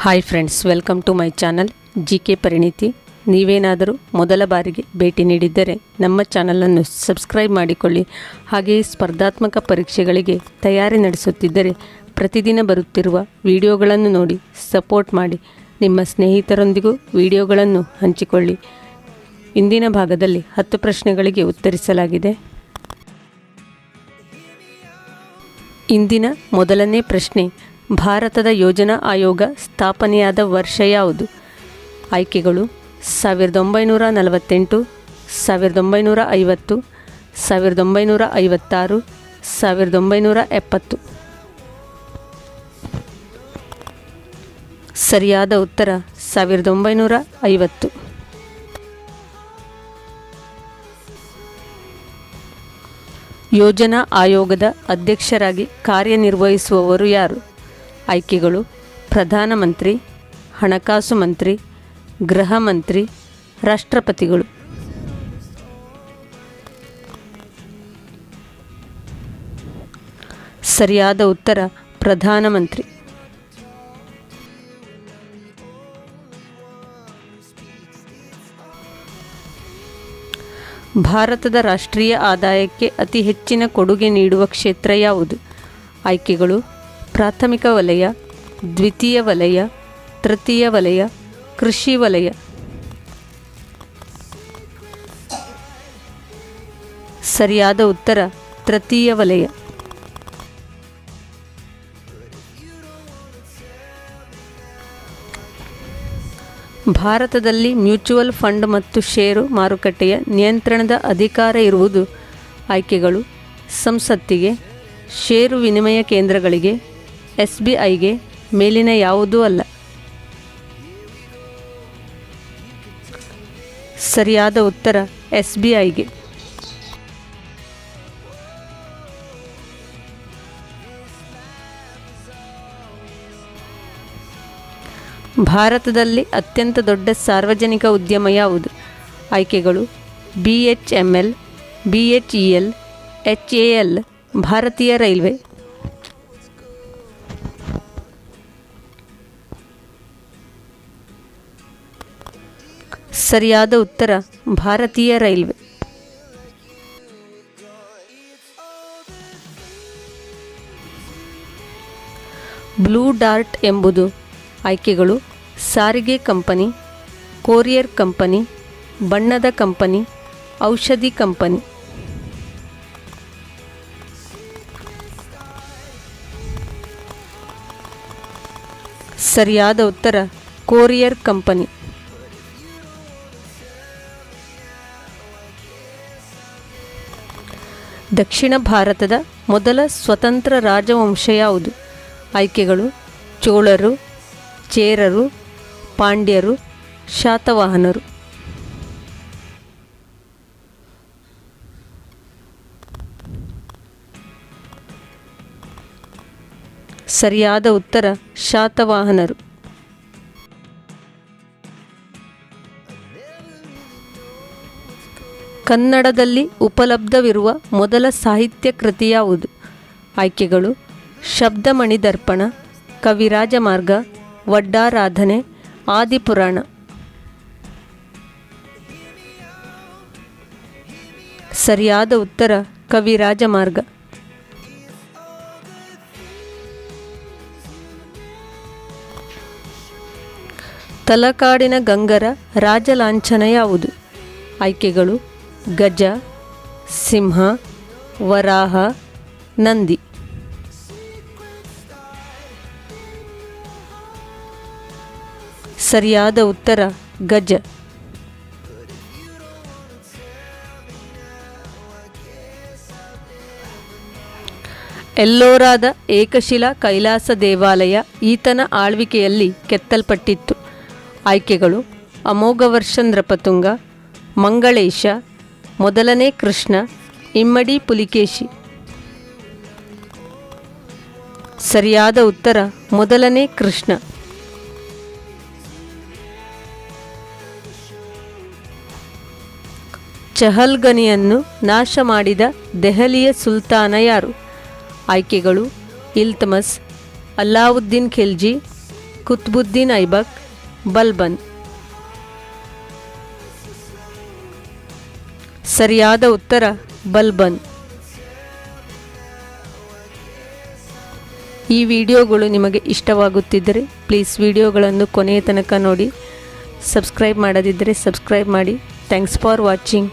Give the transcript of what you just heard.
Hi friends, welcome to my channel GK ಪರಿಣಿತಿ. ನೀವೇನಾದರೂ ಮೊದಲ ಬಾರಿಗೆ ಭೇಟಿ ನೀಡಿದ್ದರೆ ನಮ್ಮ ಚಾನಲನ್ನು ಸಬ್ಸ್ಕ್ರೈಬ್ ಮಾಡಿಕೊಳ್ಳಿ. ಹಾಗೆಯೇ ಸ್ಪರ್ಧಾತ್ಮಕ ಪರೀಕ್ಷೆಗಳಿಗೆ ತಯಾರಿ ನಡೆಸುತ್ತಿದ್ದರೆ ಪ್ರತಿದಿನ ಬರುತ್ತಿರುವ ವಿಡಿಯೋಗಳನ್ನು ನೋಡಿ ಸಪೋರ್ಟ್ ಮಾಡಿ. ನಿಮ್ಮ ಸ್ನೇಹಿತರೊಂದಿಗೂ ವಿಡಿಯೋಗಳನ್ನು ಹಂಚಿಕೊಳ್ಳಿ. ಇಂದಿನ ಭಾಗದಲ್ಲಿ 10 ಪ್ರಶ್ನೆಗಳಿಗೆ ಉತ್ತರಿಸಲಾಗಿದೆ. ಇಂದಿನ ಮೊದಲನೇ ಪ್ರಶ್ನೆ, ಭಾರತದ ಯೋಜನಾ ಆಯೋಗ ಸ್ಥಾಪನೆಯಾದ ವರ್ಷ ಯಾವುದು? ಆಯ್ಕೆಗಳು 1948, 1950, 1956, 1970. ಸರಿಯಾದ ಉತ್ತರ 1950. ಯೋಜನಾ ಆಯೋಗದ ಅಧ್ಯಕ್ಷರಾಗಿ ಕಾರ್ಯನಿರ್ವಹಿಸುವವರು ಯಾರು? ಆಯ್ಕೆಗಳು ಪ್ರಧಾನಮಂತ್ರಿ, ಹಣಕಾಸು ಮಂತ್ರಿ, ಗೃಹ ಮಂತ್ರಿ, ರಾಷ್ಟ್ರಪತಿಗಳು. ಸರಿಯಾದ ಉತ್ತರ ಪ್ರಧಾನಮಂತ್ರಿ. ಭಾರತದ ರಾಷ್ಟ್ರೀಯ ಆದಾಯಕ್ಕೆ ಅತಿ ಹೆಚ್ಚಿನ ಕೊಡುಗೆ ನೀಡುವ ಕ್ಷೇತ್ರ ಯಾವುದು? ಆಯ್ಕೆಗಳು ಪ್ರಾಥಮಿಕ ವಲಯ, ದ್ವಿತೀಯ ವಲಯ, ತೃತೀಯ ವಲಯ, ಕೃಷಿ ವಲಯ. ಸರಿಯಾದ ಉತ್ತರ ತೃತೀಯ ವಲಯ. ಭಾರತದಲ್ಲಿ ಮ್ಯೂಚುವಲ್ ಫಂಡ್ ಮತ್ತು ಷೇರು ಮಾರುಕಟ್ಟೆಯ ನಿಯಂತ್ರಣದ ಅಧಿಕಾರ ಇರುವುದು? ಆಯ್ಕೆಗಳು ಸಂಸತ್ತಿಗೆ, ಷೇರು ವಿನಿಮಯ ಕೇಂದ್ರಗಳಿಗೆ, SBIಗೆ, ಮೇಲಿನ ಯಾವುದೂ ಅಲ್ಲ. ಸರಿಯಾದ ಉತ್ತರ SBIಗೆ. ಭಾರತದಲ್ಲಿ ಅತ್ಯಂತ ದೊಡ್ಡ ಸಾರ್ವಜನಿಕ ಉದ್ಯಮ ಯಾವುದು? ಆಯ್ಕೆಗಳು BHML, BHEL, HAL, ಭಾರತೀಯ ರೈಲ್ವೆ. ಸರಿಯಾದ ಉತ್ತರ ಭಾರತೀಯ ರೈಲ್ವೆ. ಬ್ಲೂ ಡಾರ್ಟ್ ಎಂಬುದು? ಆಯ್ಕೆಗಳು ಸಾರಿಗೆ ಕಂಪನಿ, ಕೊರಿಯರ್ ಕಂಪನಿ, ಬಣ್ಣದ ಕಂಪನಿ, ಔಷಧಿ ಕಂಪನಿ. ಸರಿಯಾದ ಉತ್ತರ ಕೊರಿಯರ್ ಕಂಪನಿ. ದಕ್ಷಿಣ ಭಾರತದ ಮೊದಲ ಸ್ವತಂತ್ರ ರಾಜವಂಶ ಯಾವುದು? ಆಯ್ಕೆಗಳು ಚೋಳರು, ಚೇರರು, ಪಾಂಡ್ಯರು, ಶಾತವಾಹನರು. ಸರಿಯಾದ ಉತ್ತರ ಶಾತವಾಹನರು. ಕನ್ನಡದಲ್ಲಿ ಉಪಲಬ್ಧವಿರುವ ಮೊದಲ ಸಾಹಿತ್ಯ ಕೃತಿ ಯಾವುದು? ಆಯ್ಕೆಗಳು ಶಬ್ದಮಣಿ ದರ್ಪಣ, ಕವಿರಾಜಮಾರ್ಗ, ವಡ್ಡಾರಾಧನೆ, ಆದಿಪುರಾಣ. ಸರಿಯಾದ ಉತ್ತರ ಕವಿರಾಜಮಾರ್ಗ. ತಲಕಾಡಿನ ಗಂಗರ ರಾಜಲಾಂಛನ ಯಾವುದು? ಆಯ್ಕೆಗಳು ಗಜ, ಸಿಂಹ, ವರಾಹ, ನಂದಿ. ಸರಿಯಾದ ಉತ್ತರ ಗಜ. ಎಲ್ಲೋರಾದ ಏಕಶಿಲಾ ಕೈಲಾಸ ದೇವಾಲಯ ಈತನ ಆಳ್ವಿಕೆಯಲ್ಲಿ ಕೆತ್ತಲ್ಪಟ್ಟಿತ್ತು. ಆಯ್ಕೆಗಳು ಅಮೋಘವರ್ಷ ನೃಪತುಂಗ, ಮಂಗಳೇಶ, ಮೊದಲನೇ ಕೃಷ್ಣ, ಇಮ್ಮಡಿ ಪುಲಿಕೇಶಿ. ಸರಿಯಾದ ಉತ್ತರ ಮೊದಲನೇ ಕೃಷ್ಣ. ಚಹಲ್ಗನಿಯನ್ನು ನಾಶ ಮಾಡಿದ ದೆಹಲಿಯ ಸುಲ್ತಾನ ಯಾರು? ಆಯ್ಕೆಗಳು ಇಲ್ತಮಸ್, ಅಲ್ಲಾವುದ್ದೀನ್ ಖಿಲ್ಜಿ, ಕುತ್ಬುದ್ದೀನ್ ಐಬಕ್ ಬಲ್ಬನ್. ಸರಿಯಾದ ಉತ್ತರ ಬಲ್ಬನ್. ಈ ವಿಡಿಯೋಗಳು ನಿಮಗೆ ಇಷ್ಟವಾಗುತ್ತಿದ್ದರೆ ಪ್ಲೀಸ್ ವಿಡಿಯೋಗಳನ್ನು ಕೊನೆಯ ತನಕ ನೋಡಿ. ಸಬ್ಸ್ಕ್ರೈಬ್ ಮಾಡದಿದ್ದರೆ ಸಬ್ಸ್ಕ್ರೈಬ್ ಮಾಡಿ. Thanks for watching.